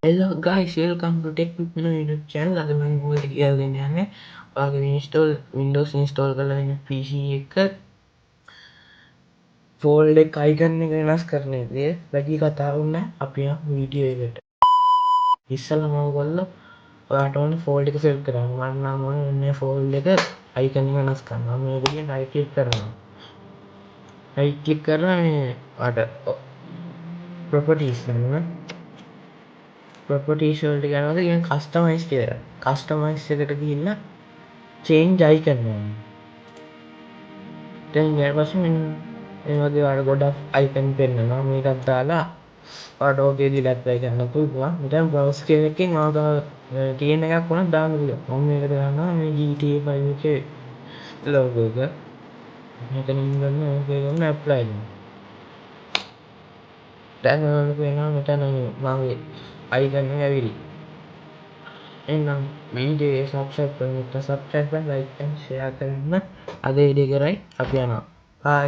Hello guys, welcome to Tech with No YouTube channel. අද මම ඔයාලට කියලා දෙන්න යන්නේ ඔයාගේ Windows install කරලා ඉන්න PC එක ෆෝල්ඩර් එක icon එක වෙනස් කරන විදිය වැඩි කතාවක් නෑ. අපි යමු වීඩියෝ එකට. ඉස්සෙල්ලාම ඔයගොල්ලෝ ඔයාට ඕන ෆෝල්ඩර් එක select කරගන්න. මම නම් ඕනේ මේ ෆෝල්ඩර් එක icon එක වෙනස් කරනවා. මේ විදියට right click කරනවා. right click කරලා මේ ඔයාට properties ගන්නවා. ප්‍රොපර්ටීස් වලට යනවාද කියන කස්ටමයිස් කියලා. කස්ටමයිස් එකට ගිහිල්ලා චේන්ජ් අයිකන් ගන්න. දැන් ඊට පස්සේ මෙන්න මේ වගේ වල ගොඩක් අයිකන් පෙන්නනවා. මේකත් දාලා ඔයාට ඕකේ දිලත් වෙයි ගන්න පුළුවන්. දැන් බ්‍රවුස් කියන එකෙන් ඔයාලා තියෙන එකක් වුණත් දාන්න පුළුවන්. මම මේකට දානවා මේ GTA 5 එකේ ලෝගෝ එක. මෙතනින් ගන්න ඕකේ ගන්න ඇප්ලයි කරනවා. දැන් ඔයාලට වෙනවා මෙතන මගේ අයිකන් එක ඇවිල්ලා. එහෙනම් වීඩියෝ එක සබ්ස්ක්‍රයිබ් කරන්න සබ්ස්ක්‍රයිබ් කරලා ලයික් කරන්න ෂෙයා කරන්න අද වීඩියෝ කරයි අපි යනවා. බයි.